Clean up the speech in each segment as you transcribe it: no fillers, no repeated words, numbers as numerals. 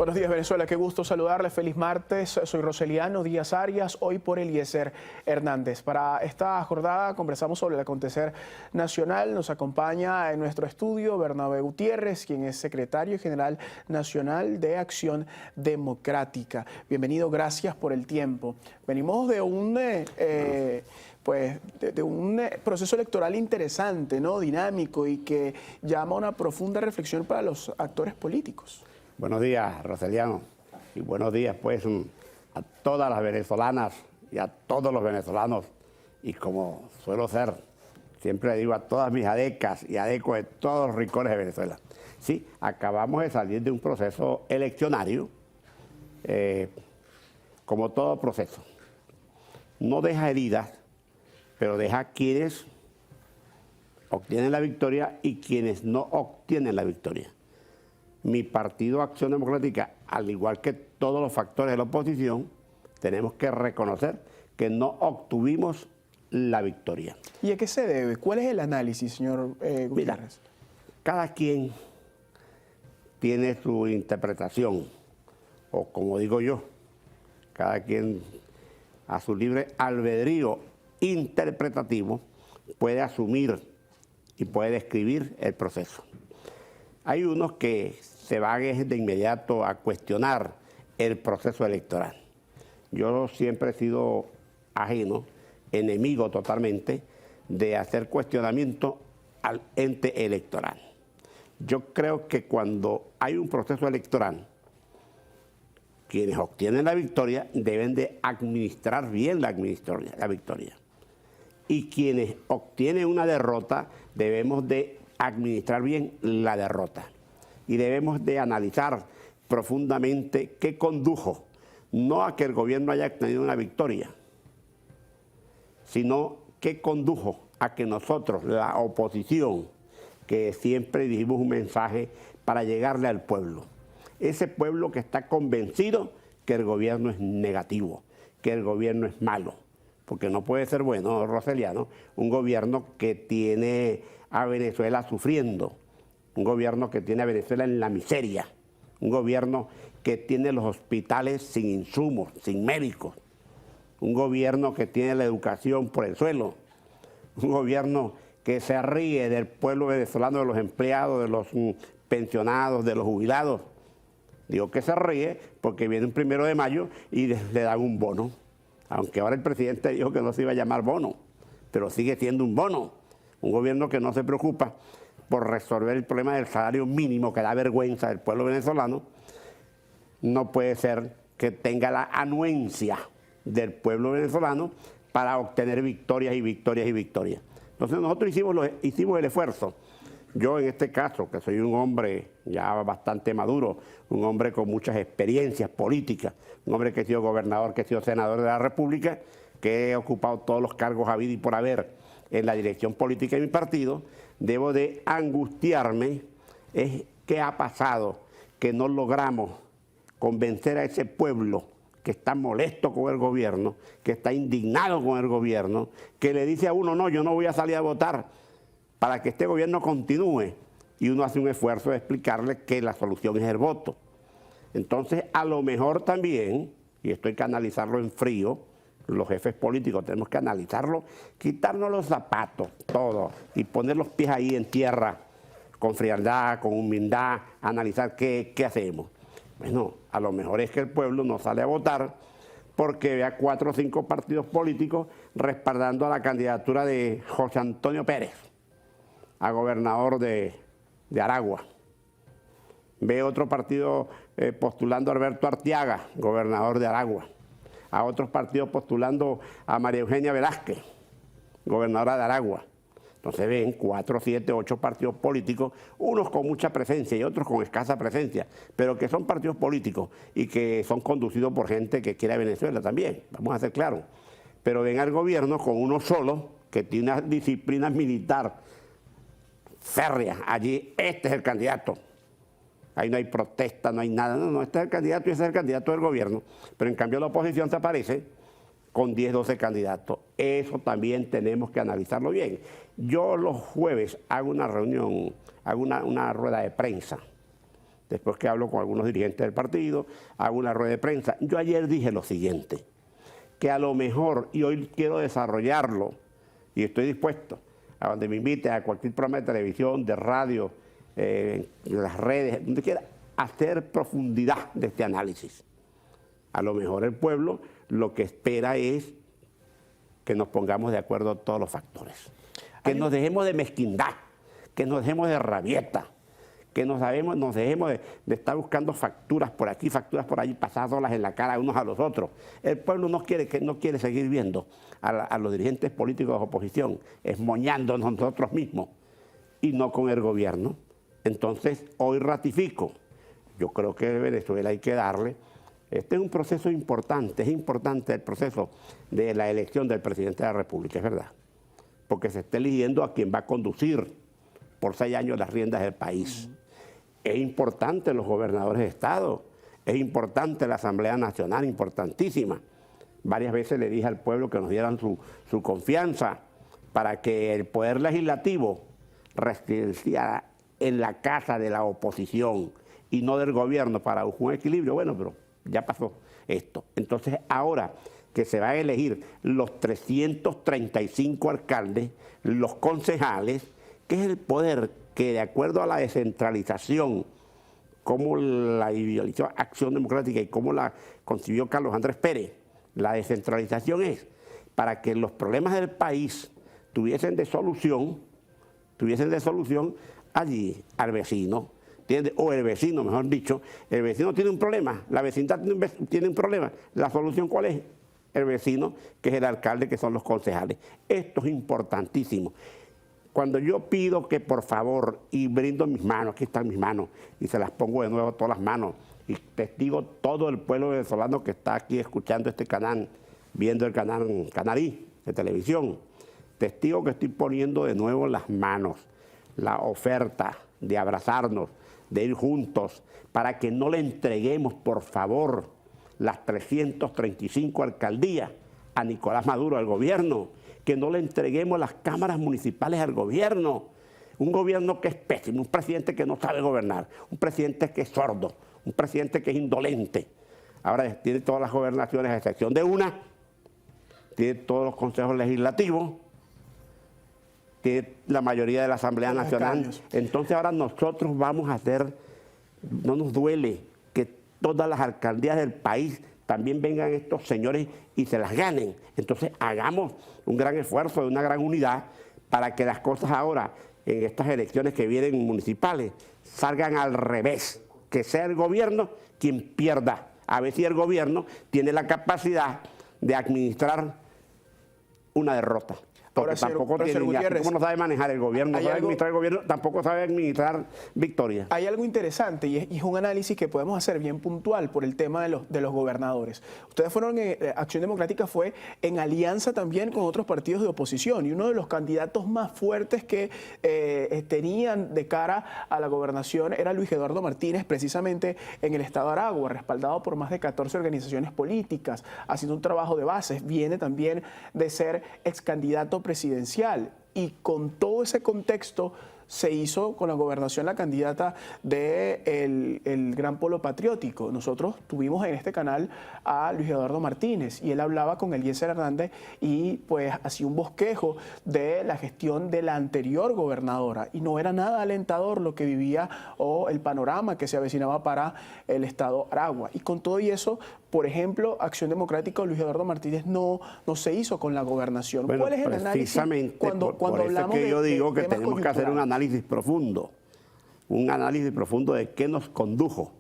Buenos días, Venezuela. Qué gusto saludarles. Feliz martes. Soy Roseliano Díaz Arias, hoy por Eliezer Hernández. Para esta jornada conversamos sobre el acontecer nacional. Nos acompaña en nuestro estudio Bernabé Gutiérrez, quien es secretario general nacional de Acción Democrática. Bienvenido, gracias por el tiempo. Venimos de un proceso electoral interesante, ¿no? Dinámico y que llama a una profunda reflexión para los actores políticos. Buenos días, Roseliano, y buenos días pues a todas las venezolanas y a todos los venezolanos, y como suelo ser, siempre le digo a todas mis adecas y adecos de todos los rincones de Venezuela. Sí, acabamos de salir de un proceso eleccionario, como todo proceso. No deja heridas, pero deja quienes obtienen la victoria y quienes no obtienen la victoria. Mi partido Acción Democrática, al igual que todos los factores de la oposición, tenemos que reconocer que no obtuvimos la victoria. ¿Y a qué se debe? ¿Cuál es el análisis, señor Gutiérrez? Mira, cada quien tiene su interpretación, o como digo yo, cada quien a su libre albedrío interpretativo puede asumir y puede describir el proceso. Hay unos que se van de inmediato a cuestionar el proceso electoral. Yo siempre he sido ajeno, enemigo totalmente, de hacer cuestionamiento al ente electoral. Yo creo que cuando hay un proceso electoral, quienes obtienen la victoria deben de administrar bien la victoria. Y quienes obtienen una derrota debemos de administrar bien la derrota. Y debemos de analizar profundamente qué condujo, no a que el gobierno haya obtenido una victoria, sino qué condujo a que nosotros, la oposición, que siempre dijimos un mensaje para llegarle al pueblo, ese pueblo que está convencido que el gobierno es negativo, que el gobierno es malo, porque no puede ser bueno, Roseliano, un gobierno que tiene a Venezuela sufriendo, un gobierno que tiene a Venezuela en la miseria, un gobierno que tiene los hospitales sin insumos, sin médicos, un gobierno que tiene la educación por el suelo, un gobierno que se ríe del pueblo venezolano, de los empleados, de los pensionados, de los jubilados. Digo que se ríe porque viene un 1 de mayo y le dan un bono, aunque ahora el presidente dijo que no se iba a llamar bono, pero sigue siendo un bono. Un gobierno que no se preocupa por resolver el problema del salario mínimo, que da vergüenza del pueblo venezolano, no puede ser que tenga la anuencia del pueblo venezolano para obtener victorias y victorias y victorias. Entonces nosotros hicimos el esfuerzo. Yo en este caso, que soy un hombre ya bastante maduro, un hombre con muchas experiencias políticas, un hombre que he sido gobernador, que he sido senador de la República, que he ocupado todos los cargos habidos y por haber en la dirección política de mi partido, debo de angustiarme. ¿Qué ha pasado? Que no logramos convencer a ese pueblo que está molesto con el gobierno, que está indignado con el gobierno, que le dice a uno, no, yo no voy a salir a votar para que este gobierno continúe, y uno hace un esfuerzo de explicarle que la solución es el voto. Entonces, a lo mejor también, y esto hay que analizarlo en frío, los jefes políticos tenemos que analizarlo, quitarnos los zapatos, todo, y poner los pies ahí en tierra, con frialdad, con humildad, analizar qué hacemos. Bueno, a lo mejor es que el pueblo no sale a votar porque ve a 4 o 5 partidos políticos respaldando a la candidatura de José Antonio Pérez a gobernador de Aragua. Ve otro partido postulando a Alberto Arteaga, gobernador de Aragua. A otros partidos postulando a María Eugenia Velázquez, gobernadora de Aragua. Entonces ven 4, 7, 8 partidos políticos, unos con mucha presencia y otros con escasa presencia, pero que son partidos políticos y que son conducidos por gente que quiere a Venezuela también, vamos a ser claros. Pero ven al gobierno con uno solo, que tiene una disciplina militar férrea. Allí, este es el candidato. Ahí no hay protesta, no hay nada. No, este es el candidato y ese es el candidato del gobierno. Pero en cambio la oposición se aparece con 10, 12 candidatos. Eso también tenemos que analizarlo bien. Yo los jueves hago una reunión, hago una rueda de prensa después que hablo con algunos dirigentes del partido, hago una rueda de prensa. Yo ayer dije lo siguiente, que a lo mejor, y hoy quiero desarrollarlo, y estoy dispuesto a donde me invite, a cualquier programa de televisión, de radio, en las redes, donde quiera, hacer profundidad de este análisis. A lo mejor el pueblo lo que espera es que nos pongamos de acuerdo todos los factores, que nos dejemos de mezquindad, que nos dejemos de rabieta, que nos dejemos de estar buscando facturas por aquí, facturas por allí, pasándolas en la cara unos a los otros. El pueblo no quiere seguir viendo a los dirigentes políticos de oposición esmoñándonos nosotros mismos y no con el gobierno. Entonces, hoy ratifico, yo creo que a Venezuela hay que darle, este es un proceso importante, es importante el proceso de la elección del presidente de la República, es verdad, porque se está eligiendo a quien va a conducir por 6 años las riendas del país. Es importante los gobernadores de Estado, es importante la Asamblea Nacional, importantísima. Varias veces le dije al pueblo que nos dieran su confianza para que el Poder Legislativo residiera en la casa de la oposición y no del gobierno para un equilibrio. Bueno, pero ya pasó esto. Entonces, ahora que se van a elegir los 335 alcaldes, los concejales, que es el poder que, de acuerdo a la descentralización, como la idealizó Acción Democrática y como la concibió Carlos Andrés Pérez, la descentralización es para que los problemas del país tuviesen de solución allí al vecino, ¿entiendes? O el vecino, mejor dicho, el vecino tiene un problema, la vecindad tiene un problema, ¿la solución cuál es? El vecino, que es el alcalde, que son los concejales. Esto es importantísimo. Cuando yo pido que por favor, y brindo mis manos, aquí están mis manos, y se las pongo de nuevo todas las manos, y testigo todo el pueblo venezolano que está aquí escuchando este canal, viendo el canal Canarí de televisión, testigo que estoy poniendo de nuevo las manos, la oferta de abrazarnos, de ir juntos, para que no le entreguemos, por favor, las 335 alcaldías a Nicolás Maduro, al gobierno, que no le entreguemos las cámaras municipales al gobierno, un gobierno que es pésimo, un presidente que no sabe gobernar, un presidente que es sordo, un presidente que es indolente. Ahora tiene todas las gobernaciones a excepción de una, tiene todos los consejos legislativos, tiene la mayoría de la Asamblea Nacional. Entonces ahora nosotros vamos a hacer, no nos duele que todas las alcaldías del país también vengan estos señores y se las ganen. Entonces hagamos un gran esfuerzo, de una gran unidad, para que las cosas ahora, en estas elecciones que vienen municipales, salgan al revés, que sea el gobierno quien pierda, a ver si el gobierno tiene la capacidad de administrar una derrota. Porque ahora, tampoco tiene, Gutiérrez, como no sabe manejar el gobierno, no sabe administrar el gobierno, tampoco sabe administrar victoria. Hay algo interesante y es un análisis que podemos hacer bien puntual por el tema de los gobernadores. Ustedes fueron, Acción Democrática fue en alianza también con otros partidos de oposición, y uno de los candidatos más fuertes que tenían de cara a la gobernación era Luis Eduardo Martínez, precisamente en el estado de Aragua, respaldado por más de 14 organizaciones políticas, haciendo un trabajo de bases. Viene también de ser ex candidato presidencial, y con todo ese contexto se hizo con la gobernación la candidata del Gran Polo Patriótico. Nosotros tuvimos en este canal a Luis Eduardo Martínez y él hablaba con Eliezer Hernández y pues hacía un bosquejo de la gestión de la anterior gobernadora, y no era nada alentador lo que vivía o el panorama que se avecinaba para el estado Aragua. Y con todo y eso, por ejemplo, Acción Democrática o Luis Eduardo Martínez no se hizo con la gobernación. Bueno, ¿cuál es el análisis cuando hablamos que yo digo que temas tenemos que hacer un análisis profundo de qué nos condujo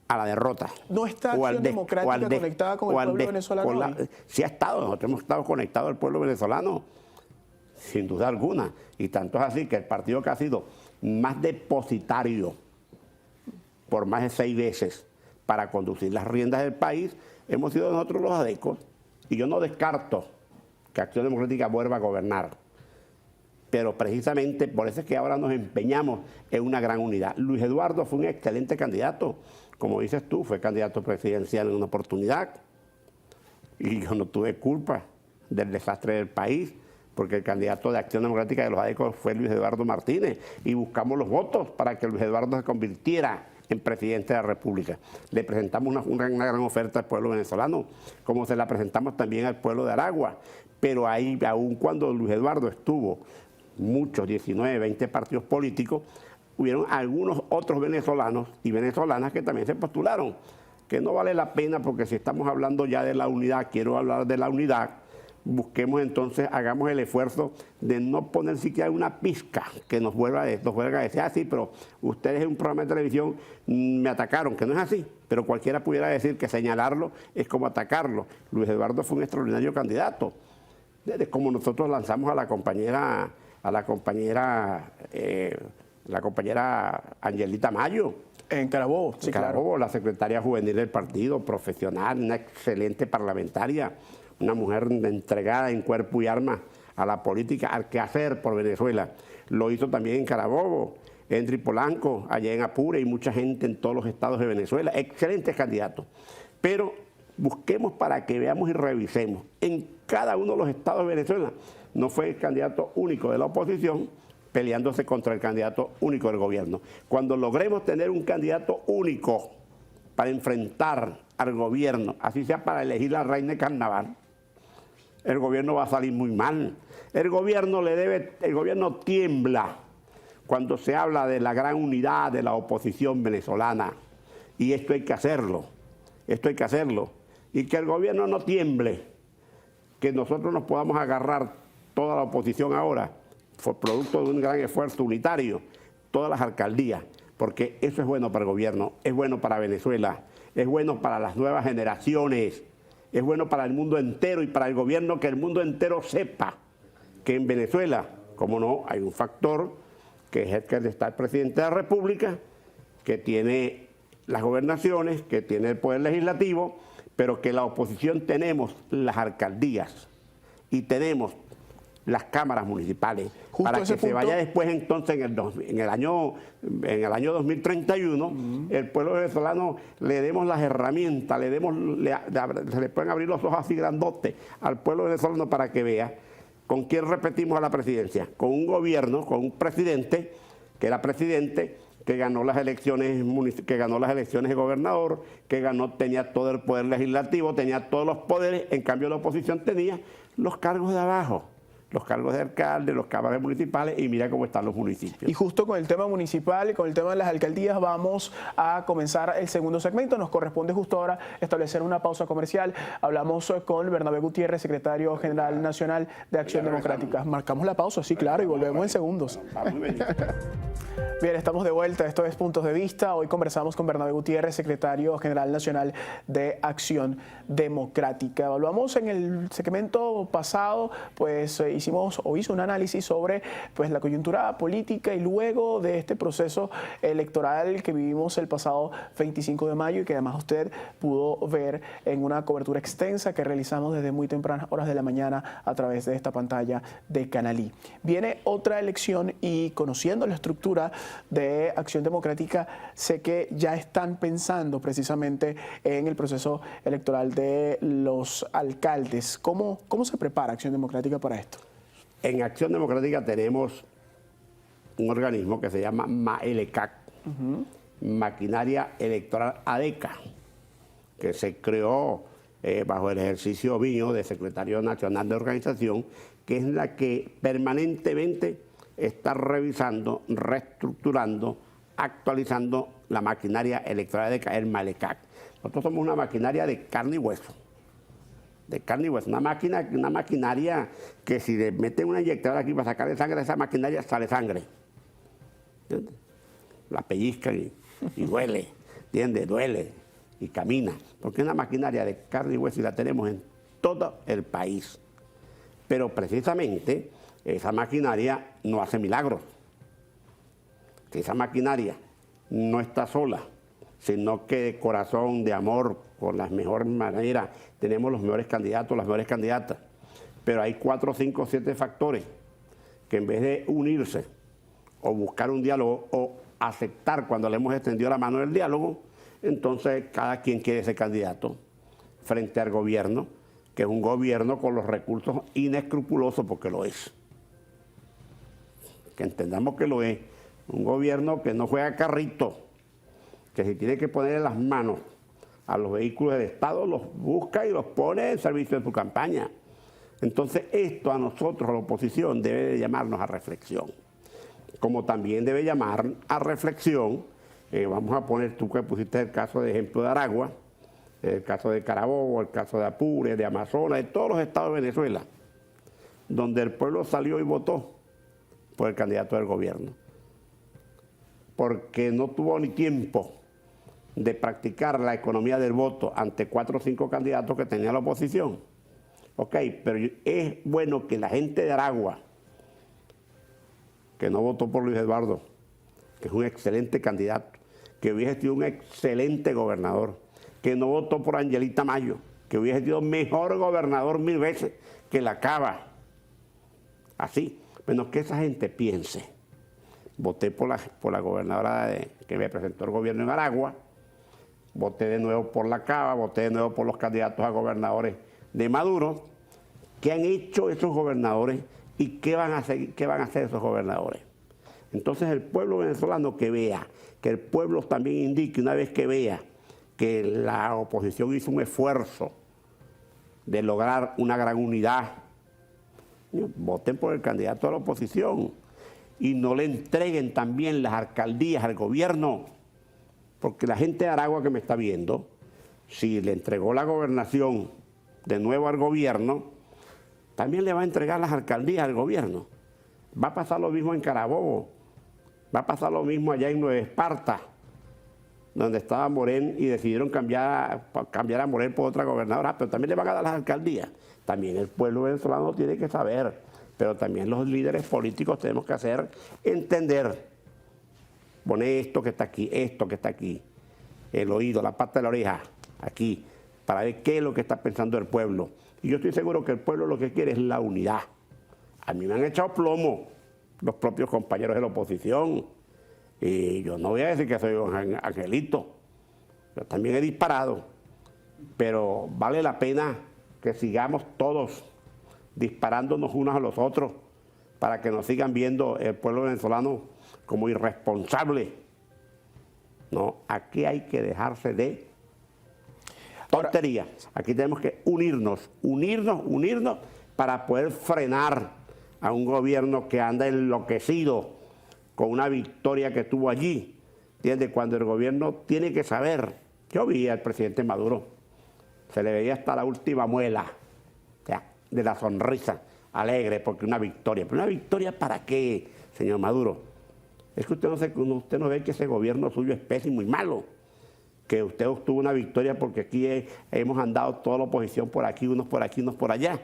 a la derrota. ¿No está Acción Democrática conectada con el pueblo venezolano? Sí ha estado, nosotros hemos estado conectados al pueblo venezolano, sin duda alguna, y tanto es así que el partido que ha sido más depositario por más de 6 veces para conducir las riendas del país, hemos sido nosotros los adecos, y yo no descarto que Acción Democrática vuelva a gobernar, pero precisamente por eso es que ahora nos empeñamos en una gran unidad. Luis Eduardo fue un excelente candidato, como dices tú, fue candidato presidencial en una oportunidad, y yo no tuve culpa del desastre del país, porque el candidato de Acción Democrática de los ADECO fue Luis Eduardo Martínez, y buscamos los votos para que Luis Eduardo se convirtiera en presidente de la República. Le presentamos una gran oferta al pueblo venezolano, como se la presentamos también al pueblo de Aragua. Pero ahí, aun cuando Luis Eduardo estuvo, muchos, 19, 20 partidos políticos, hubieron algunos otros venezolanos y venezolanas que también se postularon, que no vale la pena, porque si estamos hablando ya de la unidad, quiero hablar de la unidad, busquemos entonces, hagamos el esfuerzo de no poner siquiera una pizca que nos vuelva a decir, ah, sí, pero ustedes en un programa de televisión me atacaron, que no es así, pero cualquiera pudiera decir que señalarlo es como atacarlo. Luis Eduardo fue un extraordinario candidato, desde como nosotros lanzamos a la compañera Angelita Mayo. En Carabobo, sí, Carabobo, la secretaria juvenil del partido, profesional, una excelente parlamentaria, una mujer entregada en cuerpo y alma a la política, al quehacer por Venezuela. Lo hizo también en Carabobo, Henry Polanco, allá en Apure, y mucha gente en todos los estados de Venezuela. Excelentes candidatos. Pero busquemos para que veamos y revisemos. En cada uno de los estados de Venezuela no fue el candidato único de la oposición peleándose contra el candidato único del gobierno. Cuando logremos tener un candidato único para enfrentar al gobierno, así sea para elegir la reina de carnaval, el gobierno va a salir muy mal. El gobierno tiembla cuando se habla de la gran unidad de la oposición venezolana. Y esto hay que hacerlo. Y que el gobierno no tiemble, que nosotros nos podamos agarrar toda la oposición ahora, por producto de un gran esfuerzo unitario, todas las alcaldías, porque eso es bueno para el gobierno, es bueno para Venezuela, es bueno para las nuevas generaciones, es bueno para el mundo entero y para el gobierno, que el mundo entero sepa que en Venezuela, como no, hay un factor que es el que está el presidente de la República, que tiene las gobernaciones, que tiene el poder legislativo, pero que la oposición tenemos las alcaldías y tenemos las cámaras municipales, justo para que se punto vaya después entonces en el año 2031, el pueblo venezolano le demos las herramientas, se le pueden abrir los ojos así grandotes al pueblo venezolano para que vea con quién repetimos a la presidencia, con un gobierno, con un presidente, que era presidente, que ganó las elecciones de gobernador, tenía todo el poder legislativo, tenía todos los poderes, en cambio la oposición tenía los cargos de abajo, los cargos de alcalde, los cámaras municipales, y mira cómo están los municipios. Y justo con el tema municipal y con el tema de las alcaldías vamos a comenzar el segundo segmento. Nos corresponde justo ahora establecer una pausa comercial. Hablamos con Bernabé Gutiérrez, secretario general nacional de Acción Democrática. Marcamos la pausa, sí, claro, y volvemos en segundos. Bien, estamos de vuelta. Esto es Puntos de Vista. Hoy conversamos con Bernabé Gutiérrez, secretario general nacional de Acción Democrática. Evaluamos en el segmento pasado, pues hizo un análisis sobre pues la coyuntura política y luego de este proceso electoral que vivimos el pasado 25 de mayo y que además usted pudo ver en una cobertura extensa que realizamos desde muy tempranas horas de la mañana a través de esta pantalla de Canal I. Viene otra elección y conociendo la estructura de Acción Democrática, sé que ya están pensando precisamente en el proceso electoral de los alcaldes. ¿Cómo se prepara Acción Democrática para esto? En Acción Democrática tenemos un organismo que se llama MAELECAC, Maquinaria Electoral ADECA, que se creó bajo el ejercicio mío de secretario nacional de organización, que es la que permanentemente está revisando, reestructurando, actualizando la maquinaria electoral ADECA, el MAELECAC. Nosotros somos una maquinaria de carne y hueso. Una maquinaria que si le meten una inyectadora aquí para sacarle sangre a esa maquinaria, sale sangre. ¿Entiendes? La pellizcan y duele, ¿entiendes? Duele y camina. Porque es una maquinaria de carne y hueso y la tenemos en todo el país. Pero precisamente esa maquinaria no hace milagros. Esa maquinaria no está sola, sino que de corazón, de amor, por las mejores maneras, tenemos los mejores candidatos, las mejores candidatas. Pero hay 4, 5, 7 factores que en vez de unirse o buscar un diálogo o aceptar cuando le hemos extendido la mano del diálogo, entonces cada quien quiere ser candidato frente al gobierno, que es un gobierno con los recursos inescrupulosos, porque lo es. Que entendamos que lo es. Un gobierno que no juega carrito, que si tiene que poner en las manos a los vehículos del Estado, los busca y los pone en servicio de su campaña. Entonces esto a nosotros, a la oposición, debe de llamarnos a reflexión. Como también debe llamar a reflexión, vamos a poner, tú que pusiste el caso de ejemplo de Aragua, el caso de Carabobo, el caso de Apure, de Amazonas, de todos los estados de Venezuela, donde el pueblo salió y votó por el candidato del gobierno, porque no tuvo ni tiempo de practicar la economía del voto ante 4 o 5 candidatos que tenía la oposición. Ok, pero es bueno que la gente de Aragua, que no votó por Luis Eduardo, que es un excelente candidato, que hubiese sido un excelente gobernador, que no votó por Angelita Mayo, que hubiese sido mejor gobernador 1000 veces que la Cava. Así, bueno, que esa gente piense. Voté por la gobernadora que me presentó el gobierno en Aragua, voté de nuevo por la Cava, voté de nuevo por los candidatos a gobernadores de Maduro. ¿Qué han hecho esos gobernadores y qué van a hacer esos gobernadores? Entonces el pueblo venezolano que vea, que el pueblo también indique una vez que vea que la oposición hizo un esfuerzo de lograr una gran unidad, voten por el candidato de la oposición y no le entreguen también las alcaldías al gobierno, porque la gente de Aragua que me está viendo, si le entregó la gobernación de nuevo al gobierno, también le va a entregar las alcaldías al gobierno. Va a pasar lo mismo en Carabobo, va a pasar lo mismo allá en Nueva Esparta, donde estaba Morén y decidieron cambiar a Morén por otra gobernadora, pero también le van a dar las alcaldías. También el pueblo venezolano tiene que saber, pero también los líderes políticos tenemos que hacer entender. Pone esto que está aquí, el oído, la pata de la oreja, aquí, para ver qué es lo que está pensando el pueblo. Y yo estoy seguro que el pueblo lo que quiere es la unidad. A mí me han echado plomo los propios compañeros de la oposición. Y yo no voy a decir que soy un angelito. Yo también he disparado. Pero vale la pena que sigamos todos disparándonos unos a los otros para que nos sigan viendo el pueblo venezolano como irresponsable. No, aquí hay que dejarse de tontería. Aquí tenemos que unirnos para poder frenar a un gobierno que anda enloquecido con una victoria que tuvo allí. ¿Entiendes? Cuando el gobierno tiene que saber. Yo vi al presidente Maduro, se le veía hasta la última muela, ya, de la sonrisa, alegre, porque una victoria. ¿Pero una victoria para qué, señor Maduro? Es que usted no ve que ese gobierno suyo es pésimo y malo, que usted obtuvo una victoria porque aquí hemos andado toda la oposición por aquí, unos por aquí, unos por allá.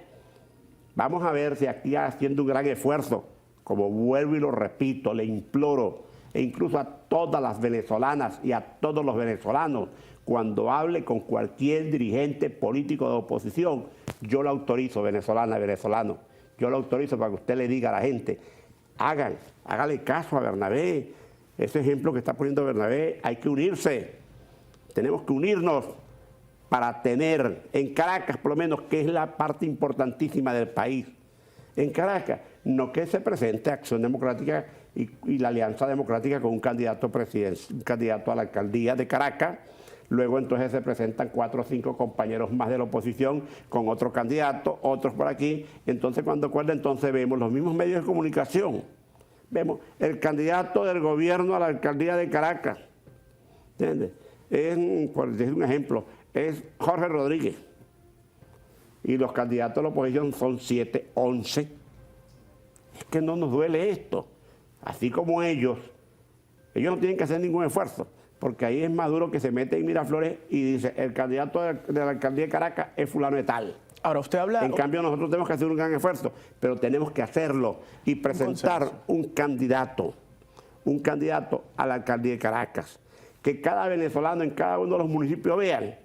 Vamos a ver si aquí haciendo un gran esfuerzo, como vuelvo y lo repito, le imploro, e incluso a todas las venezolanas y a todos los venezolanos, cuando hable con cualquier dirigente político de oposición, yo lo autorizo, venezolana, venezolano, yo lo autorizo para que usted le diga a la gente, hágale caso a Bernabé, ese ejemplo que está poniendo Bernabé, hay que unirse, tenemos que unirnos para tener en Caracas, por lo menos, que es la parte importantísima del país, en Caracas, no que se presente Acción Democrática y la Alianza Democrática con un candidato a la alcaldía de Caracas. Luego entonces se presentan 4 o 5 compañeros más de la oposición con otro candidato, otros por aquí. Entonces cuando acuerda, entonces vemos los mismos medios de comunicación. Vemos el candidato del gobierno a la alcaldía de Caracas. ¿Entiendes? Por decir un ejemplo, es Jorge Rodríguez. Y los candidatos a la oposición son 7, 11. Es que no nos duele esto. Así como ellos no tienen que hacer ningún esfuerzo, porque ahí es Maduro que se mete en Miraflores y dice, el candidato de la alcaldía de Caracas es fulano de tal. Ahora, usted habla... En cambio, nosotros tenemos que hacer un gran esfuerzo, pero tenemos que hacerlo y presentar un candidato a la alcaldía de Caracas. Que cada venezolano en cada uno de los municipios vean,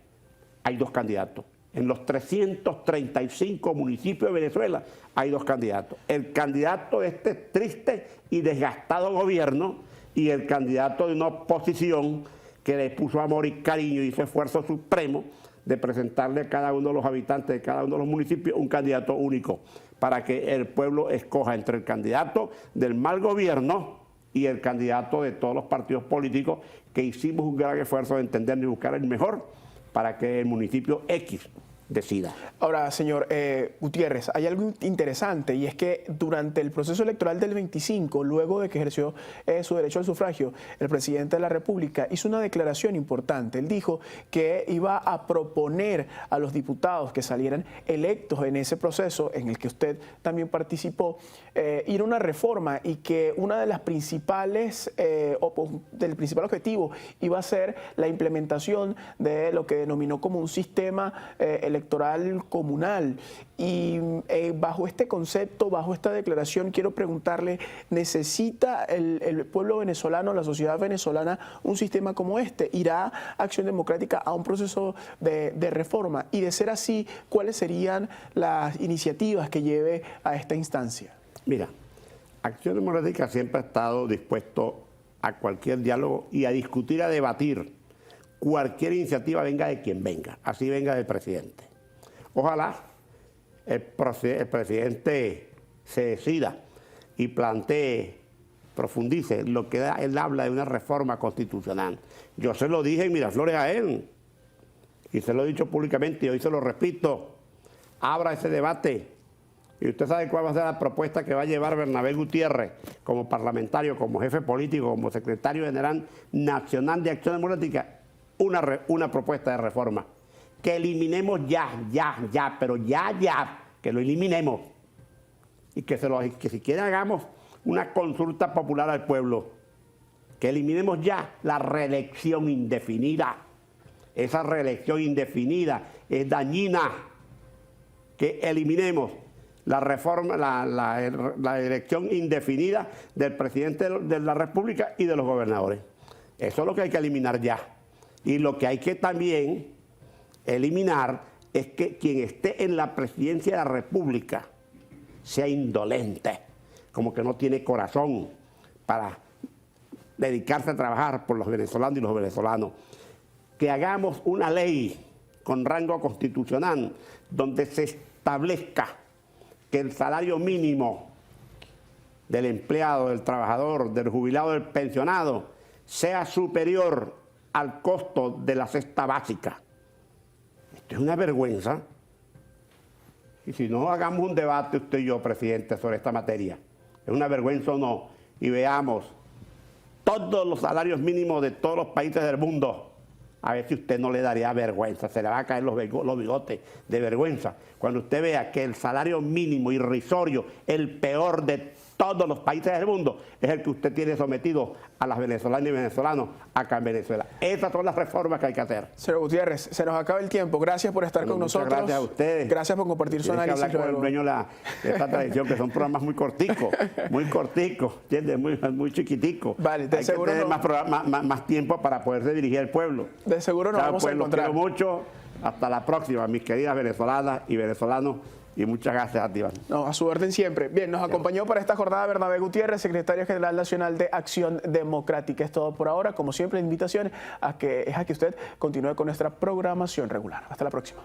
hay 2 candidatos. En los 335 municipios de Venezuela hay 2 candidatos. El candidato de este triste y desgastado gobierno y el candidato de una oposición que le puso amor y cariño y hizo esfuerzo supremo de presentarle a cada uno de los habitantes de cada uno de los municipios un candidato único para que el pueblo escoja entre el candidato del mal gobierno y el candidato de todos los partidos políticos, que hicimos un gran esfuerzo de entender y buscar el mejor para que el municipio X decida. Ahora, señor Gutiérrez, hay algo interesante, y es que durante el proceso electoral del 25, luego de que ejerció su derecho al sufragio, el presidente de la República hizo una declaración importante. Él dijo que iba a proponer a los diputados que salieran electos en ese proceso, en el que usted también participó, ir a una reforma, y que una de las principales, del principal objetivo iba a ser la implementación de lo que denominó como un sistema electoral comunal. Y bajo este concepto, bajo esta declaración, quiero preguntarle, ¿necesita el pueblo venezolano, la sociedad venezolana, un sistema como este? ¿Irá Acción Democrática a un proceso de reforma? Y de ser así, ¿cuáles serían las iniciativas que lleve a esta instancia? Mira, Acción Democrática siempre ha estado dispuesto a cualquier diálogo y a discutir, a debatir cualquier iniciativa, venga de quien venga, así venga del presidente. Ojalá el presidente se decida y plantee, profundice lo que él habla de una reforma constitucional. Yo se lo dije en Miraflores a él, y se lo he dicho públicamente y hoy se lo repito: abra ese debate. Y usted sabe cuál va a ser la propuesta que va a llevar Bernabé Gutiérrez como parlamentario, como jefe político, como secretario general nacional de Acción Democrática. Una propuesta de reforma. Que eliminemos pero ya, que lo eliminemos. Y que siquiera hagamos una consulta popular al pueblo. Que eliminemos ya la reelección indefinida. Esa reelección indefinida es dañina. Que eliminemos la reforma, la elección indefinida del presidente de la República y de los gobernadores. Eso es lo que hay que eliminar ya. Y lo que hay que también eliminar es que quien esté en la presidencia de la República sea indolente, como que no tiene corazón para dedicarse a trabajar por los venezolanos y los venezolanos. Que hagamos una ley con rango constitucional donde se establezca que el salario mínimo del empleado, del trabajador, del jubilado, del pensionado sea superior al costo de la cesta básica. Esto es una vergüenza. Y si no, hagamos un debate usted y yo, presidente, sobre esta materia. ¿Es una vergüenza o no? Y veamos todos los salarios mínimos de todos los países del mundo. A ver si usted no le daría vergüenza, se le va a caer los bigotes de vergüenza. Cuando usted vea que el salario mínimo irrisorio, el peor de todos los países del mundo, es el que usted tiene sometido a las venezolanas y venezolanos acá en Venezuela. Esas son las reformas que hay que hacer. Señor Gutiérrez, se nos acaba el tiempo. Gracias por estar con nosotros. Gracias a ustedes. Gracias por compartir su análisis. Hay que hablar con el dueño de esta tradición, que son programas muy corticos, ¿entiendes? Muy chiquiticos. Vale, de hay seguro que tener más tiempo para poderse dirigir al pueblo. De seguro nos vamos a encontrar. Los quiero mucho. Hasta la próxima, mis queridas venezolanas y venezolanos. Y muchas gracias a ti, Iván. No, a su orden siempre. Bien, nos acompañó para esta jornada Bernabé Gutiérrez, secretario general nacional de Acción Democrática. Es todo por ahora. Como siempre, la invitación es a que usted continúe con nuestra programación regular. Hasta la próxima.